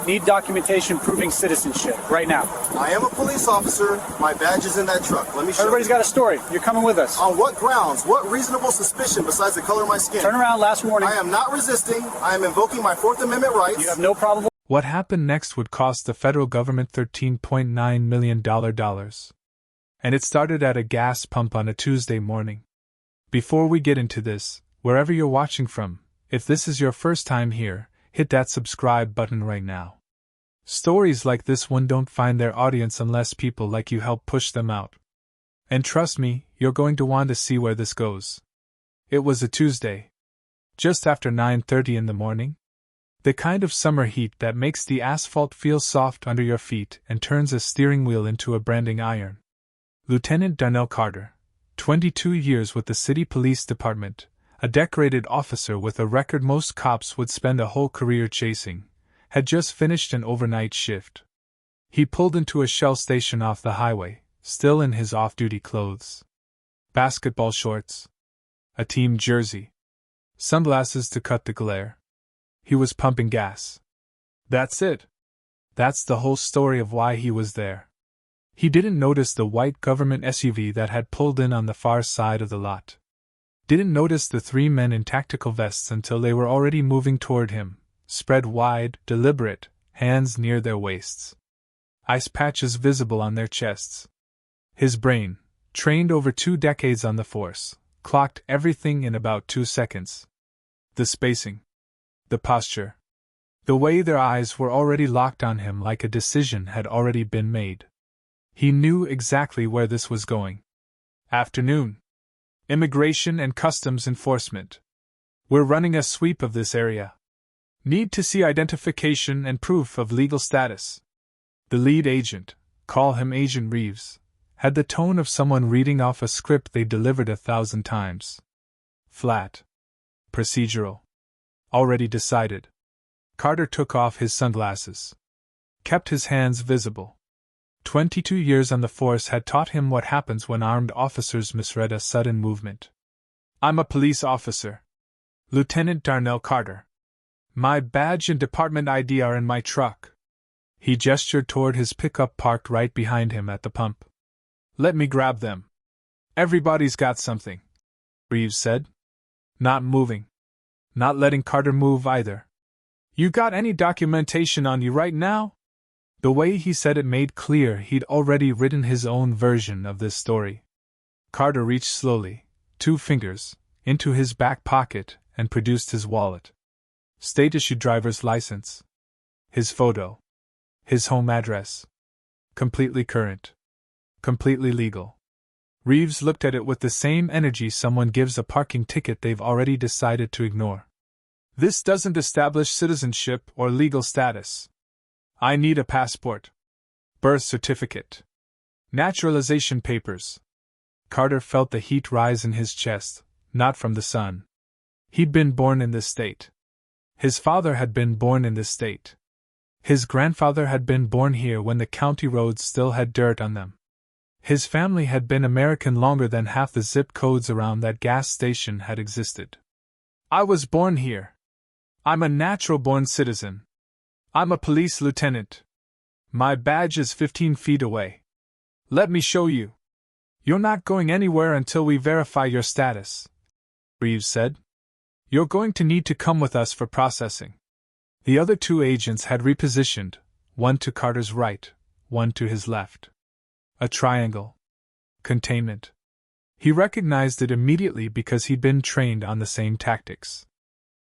Need documentation proving citizenship, right now. I am a police officer. My badge is in that truck. Let me show Everybody's you. got a story. You're coming with us. On what grounds? What reasonable suspicion besides the color of my skin? Turn around, last warning. I am not resisting. I am invoking my Fourth Amendment rights. You have no probable... What happened next would cost the federal government $13.9 million. And it started at a gas pump on a Tuesday morning. Before we get into this, wherever you're watching from, if this is your first time here, hit that subscribe button right now. Stories like this one don't find their audience unless people like you help push them out. And trust me, you're going to want to see where this goes. It was a Tuesday. Just after 9:30 in the morning. The kind of summer heat that makes the asphalt feel soft under your feet and turns a steering wheel into a branding iron. Lieutenant Darnell Carter, 22 years with the City Police Department, a decorated officer with a record most cops would spend a whole career chasing, had just finished an overnight shift. He pulled into a Shell station off the highway, still in his off-duty clothes. Basketball shorts. A team jersey. Sunglasses to cut the glare. He was pumping gas. That's it. That's the whole story of why he was there. He didn't notice the white government SUV that had pulled in on the far side of the lot. Didn't notice the three men in tactical vests until they were already moving toward him, spread wide, deliberate, hands near their waists. Ice patches visible on their chests. His brain, trained over 2 decades on the force, clocked everything in about 2 seconds. The spacing. The posture. The way their eyes were already locked on him like a decision had already been made. He knew exactly where this was going. Afternoon. Immigration and Customs Enforcement. We're running a sweep of this area. Need to see identification and proof of legal status. The lead agent, call him Agent Reeves, had the tone of someone reading off a script they delivered 1,000 times. Flat. Procedural. Already decided. Carter took off his sunglasses. Kept his hands visible. 22 years on the force had taught him what happens when armed officers misread a sudden movement. I'm a police officer. Lieutenant Darnell Carter. My badge and department ID are in my truck. He gestured toward his pickup parked right behind him at the pump. Let me grab them. Everybody's got something, Reeves said. Not moving. Not letting Carter move either. You got any documentation on you right now? The way he said it made clear he'd already written his own version of this story. Carter reached slowly, 2 fingers, into his back pocket and produced his wallet. State-issued driver's license. His photo. His home address. Completely current. Completely legal. Reeves looked at it with the same energy someone gives a parking ticket they've already decided to ignore. This doesn't establish citizenship or legal status. I need a passport. Birth certificate. Naturalization papers. Carter felt the heat rise in his chest, not from the sun. He'd been born in this state. His father had been born in this state. His grandfather had been born here when the county roads still had dirt on them. His family had been American longer than half the zip codes around that gas station had existed. I was born here. I'm a natural-born citizen. I'm a police lieutenant. My badge is 15 feet away. Let me show you. You're not going anywhere until we verify your status, Reeves said. You're going to need to come with us for processing. The other 2 agents had repositioned, one to Carter's right, one to his left. A triangle. Containment. He recognized it immediately because he'd been trained on the same tactics.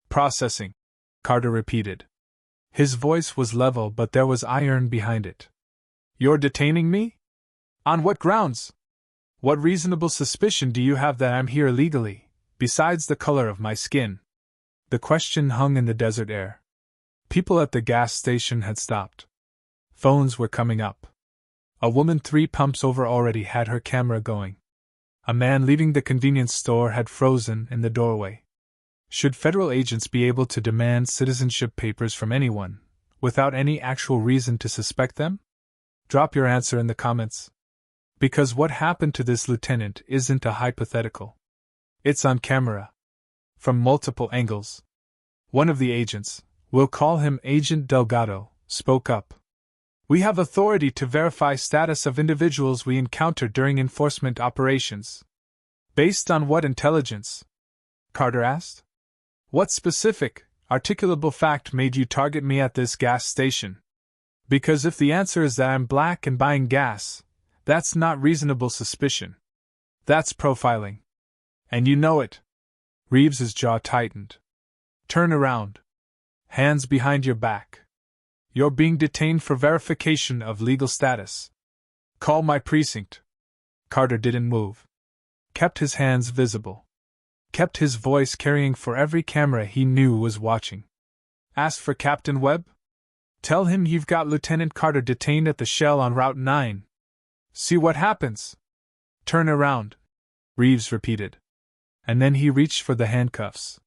Processing, Carter repeated. His voice was level, but there was iron behind it. You're detaining me? On what grounds? What reasonable suspicion do you have that I'm here illegally, besides the color of my skin? The question hung in the desert air. People at the gas station had stopped. Phones were coming up. A woman 3 pumps over already had her camera going. A man leaving the convenience store had frozen in the doorway. Should federal agents be able to demand citizenship papers from anyone, without any actual reason to suspect them? Drop your answer in the comments. Because what happened to this lieutenant isn't a hypothetical. It's on camera. From multiple angles. One of the agents, we'll call him Agent Delgado, spoke up. We have authority to verify status of individuals we encounter during enforcement operations. Based on what intelligence? Carter asked. What specific, articulable fact made you target me at this gas station? Because if the answer is that I'm black and buying gas, that's not reasonable suspicion. That's profiling. And you know it. Reeves's jaw tightened. Turn around. Hands behind your back. You're being detained for verification of legal status. Call my precinct. Carter didn't move. Kept his hands visible. Kept his voice carrying for every camera he knew was watching. Ask for Captain Webb? Tell him you've got Lieutenant Carter detained at the Shell on Route 9. See what happens. Turn around, Reeves repeated. And then he reached for the handcuffs.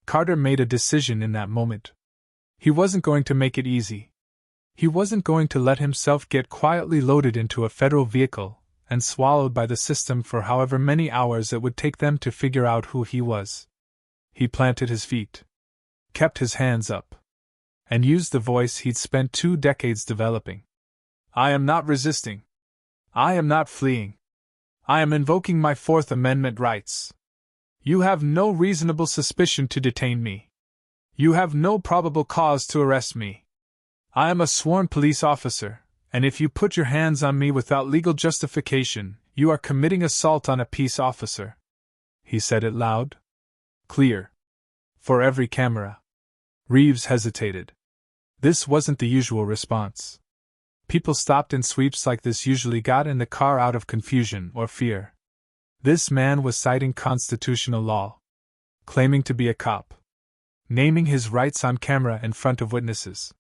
Carter made a decision in that moment. He wasn't going to make it easy. He wasn't going to let himself get quietly loaded into a federal vehicle and swallowed by the system for however many hours it would take them to figure out who he was. He planted his feet, kept his hands up, and used the voice he'd spent 2 decades developing. I am not resisting. I am not fleeing. I am invoking my Fourth Amendment rights. You have no reasonable suspicion to detain me. You have no probable cause to arrest me. I am a sworn police officer, and if you put your hands on me without legal justification, you are committing assault on a peace officer. He said it loud, clear, for every camera. Reeves hesitated. This wasn't the usual response. People stopped in sweeps like this usually got in the car out of confusion or fear. This man was citing constitutional law, claiming to be a cop, naming his rights on camera in front of witnesses.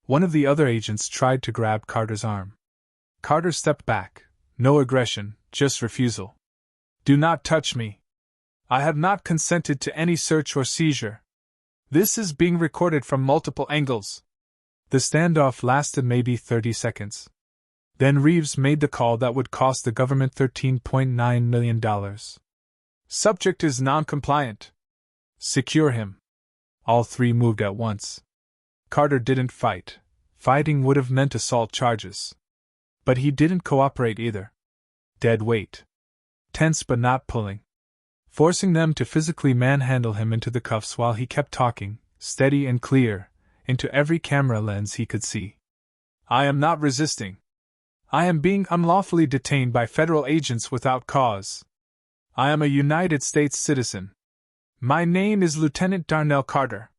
One of the other agents tried to grab Carter's arm. Carter stepped back, no aggression, just refusal. Do not touch me. I have not consented to any search or seizure. This is being recorded from multiple angles. The standoff lasted maybe 30 seconds. Then Reeves made the call that would cost the government $13.9 million. Subject is non-compliant. Secure him. All 3 moved at once. Carter didn't fight. Fighting would have meant assault charges. But he didn't cooperate either. Dead weight. Tense but not pulling. Forcing them to physically manhandle him into the cuffs while he kept talking, steady and clear, into every camera lens he could see. I am not resisting. I am being unlawfully detained by federal agents without cause. I am a United States citizen. My name is Lieutenant Darnell Carter.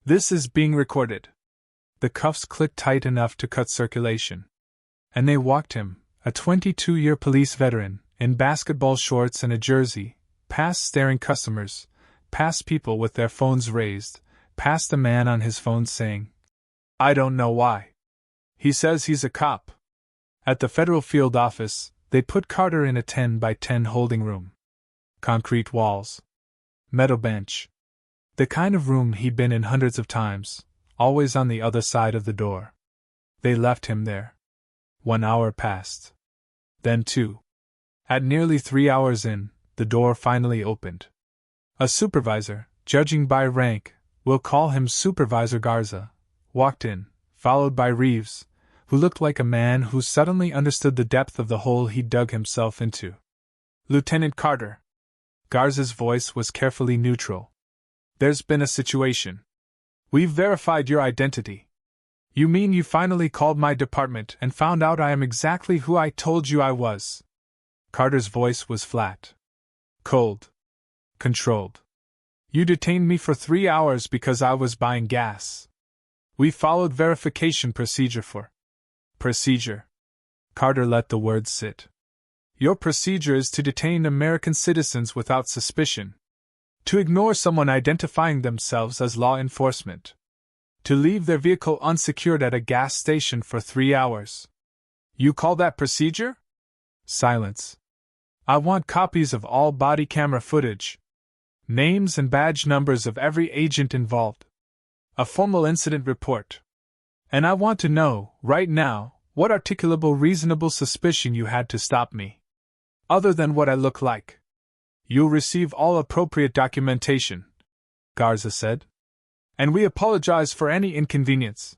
This is being recorded. The cuffs clicked tight enough to cut circulation. And they walked him, a 22-year police veteran, in basketball shorts and a jersey, past staring customers, past people with their phones raised, past a man on his phone saying, I don't know why. He says he's a cop. At the federal field office, they put Carter in a 10 by 10 holding room. Concrete walls. Metal bench. The kind of room he'd been in hundreds of times, always on the other side of the door. They left him there. 1 hour passed. Then 2. At nearly 3 hours in, the door finally opened. A supervisor, judging by rank, we'll call him Supervisor Garza, walked in, followed by Reeves, who looked like a man who suddenly understood the depth of the hole he'd dug himself into. Lieutenant Carter. Garza's voice was carefully neutral. There's been a situation. We've verified your identity. You mean you finally called my department and found out I am exactly who I told you I was? Carter's voice was flat. Cold. Controlled. You detained me for 3 hours because I was buying gas. We followed verification procedure for. Procedure. Carter let the words sit. Your procedure is to detain American citizens without suspicion. To ignore someone identifying themselves as law enforcement. To leave their vehicle unsecured at a gas station for 3 hours. You call that procedure? Silence. I want copies of all body camera footage. Names and badge numbers of every agent involved. A formal incident report. And I want to know, right now, what articulable reasonable suspicion you had to stop me. Other than what I look like. You'll receive all appropriate documentation, Garza said. And we apologize for any inconvenience.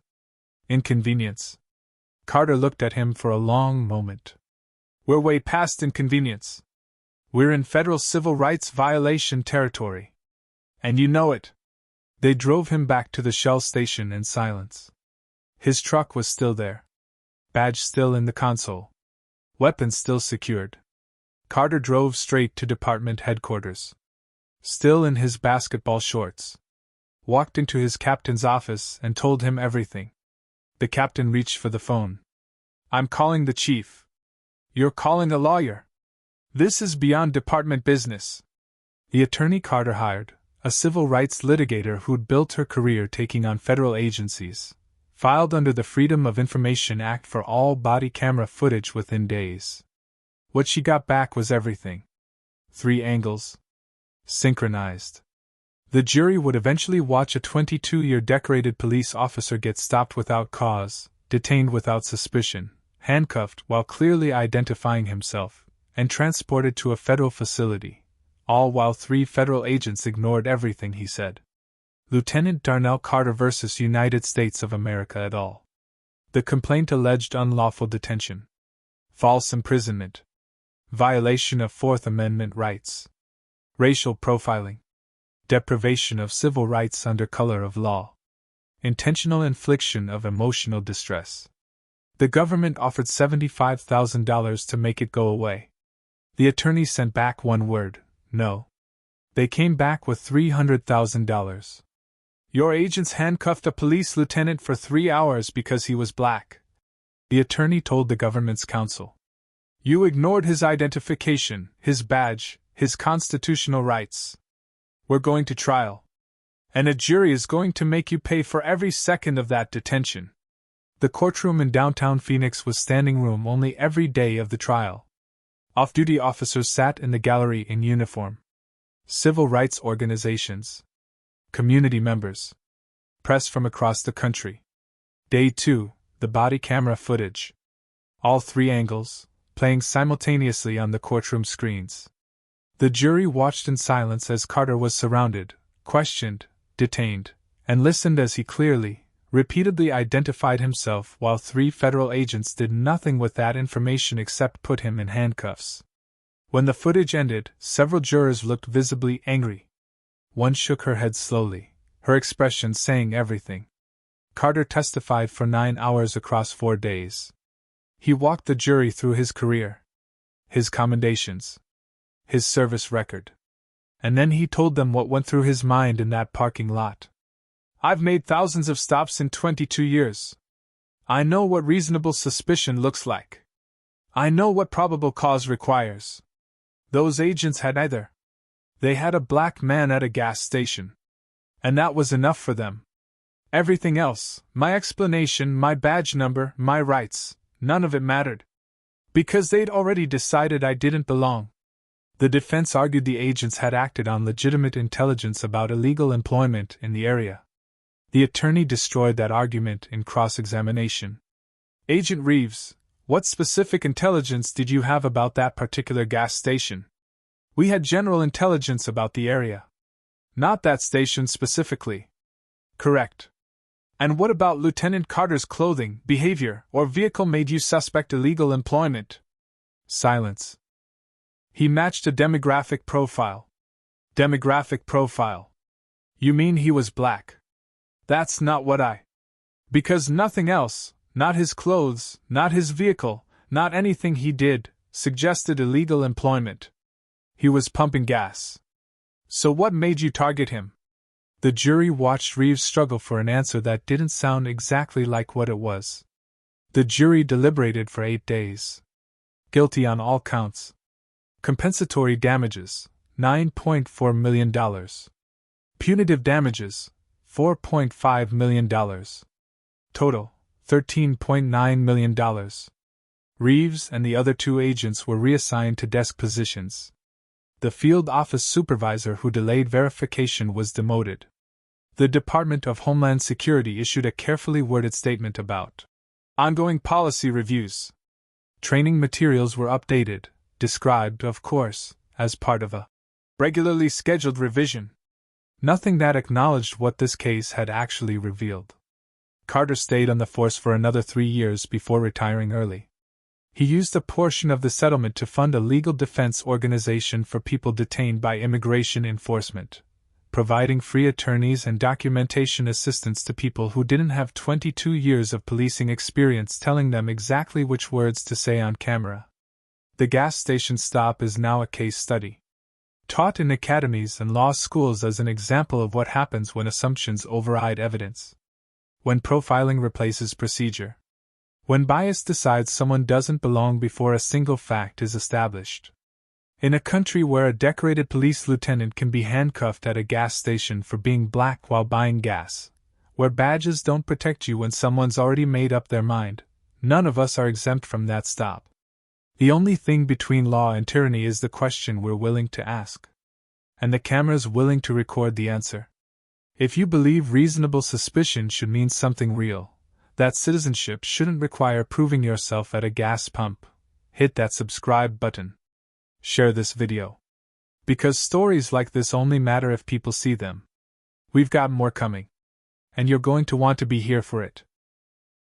Inconvenience. Carter looked at him for a long moment. We're way past inconvenience. We're in federal civil rights violation territory. And you know it. They drove him back to the Shell station in silence. His truck was still there. Badge still in the console. Weapons still secured. Carter drove straight to department headquarters. Still in his basketball shorts. Walked into his captain's office and told him everything. The captain reached for the phone. I'm calling the chief. You're calling a lawyer. This is beyond department business. The attorney Carter hired, a civil rights litigator who'd built her career taking on federal agencies, filed under the Freedom of Information Act for all body camera footage within days. What she got back was everything. 3 angles. Synchronized. The jury would eventually watch a 22-year decorated police officer get stopped without cause, detained without suspicion, handcuffed while clearly identifying himself, and transported to a federal facility, all while 3 federal agents ignored everything he said. Lieutenant Darnell Carter vs. United States of America et al. The complaint alleged unlawful detention, false imprisonment, violation of Fourth Amendment rights, racial profiling, deprivation of civil rights under color of law, intentional infliction of emotional distress. The government offered $75,000 to make it go away. The attorney sent back one word, no. They came back with $300,000. Your agents handcuffed a police lieutenant for 3 hours because he was black, the attorney told the government's counsel. You ignored his identification, his badge, his constitutional rights. We're going to trial. And a jury is going to make you pay for every second of that detention. The courtroom in downtown Phoenix was standing room only every day of the trial. Off-duty officers sat in the gallery in uniform. Civil rights organizations. Community members. Press from across the country. Day 2, the body camera footage. All 3 angles, playing simultaneously on the courtroom screens. The jury watched in silence as Carter was surrounded, questioned, detained, and listened as he clearly, repeatedly identified himself while 3 federal agents did nothing with that information except put him in handcuffs. When the footage ended, several jurors looked visibly angry. One shook her head slowly, her expression saying everything. Carter testified for 9 hours across 4 days. He walked the jury through his career, his commendations, his service record. And then he told them what went through his mind in that parking lot. I've made thousands of stops in 22 years. I know what reasonable suspicion looks like. I know what probable cause requires. Those agents had neither. They had a black man at a gas station. And that was enough for them. Everything else, my explanation, my badge number, my rights, none of it mattered. Because they'd already decided I didn't belong. The defense argued the agents had acted on legitimate intelligence about illegal employment in the area. The attorney destroyed that argument in cross-examination. Agent Reeves, what specific intelligence did you have about that particular gas station? We had general intelligence about the area. Not that station specifically. Correct. And what about Lieutenant Carter's clothing, behavior, or vehicle made you suspect illegal employment? Silence. He matched a demographic profile. Demographic profile. You mean he was black? That's not what I. Because nothing else, not his clothes, not his vehicle, not anything he did, suggested illegal employment. He was pumping gas. So what made you target him? The jury watched Reeves struggle for an answer that didn't sound exactly like what it was. The jury deliberated for 8 days. Guilty on all counts. Compensatory damages, $9.4 million. Punitive damages, $4.5 million. Total, $13.9 million. Reeves and the other 2 agents were reassigned to desk positions. The field office supervisor who delayed verification was demoted. The Department of Homeland Security issued a carefully worded statement about ongoing policy reviews. Training materials were updated, described, of course, as part of a regularly scheduled revision. Nothing that acknowledged what this case had actually revealed. Carter stayed on the force for another 3 years before retiring early. He used a portion of the settlement to fund a legal defense organization for people detained by immigration enforcement, providing free attorneys and documentation assistance to people who didn't have 22 years of policing experience telling them exactly which words to say on camera. The gas station stop is now a case study, taught in academies and law schools as an example of what happens when assumptions override evidence. When profiling replaces procedure. When bias decides someone doesn't belong before a single fact is established. In a country where a decorated police lieutenant can be handcuffed at a gas station for being black while buying gas, where badges don't protect you when someone's already made up their mind, none of us are exempt from that stop. The only thing between law and tyranny is the question we're willing to ask. And the camera's willing to record the answer. If you believe reasonable suspicion should mean something real, that citizenship shouldn't require proving yourself at a gas pump, hit that subscribe button. Share this video. Because stories like this only matter if people see them. We've got more coming. And you're going to want to be here for it.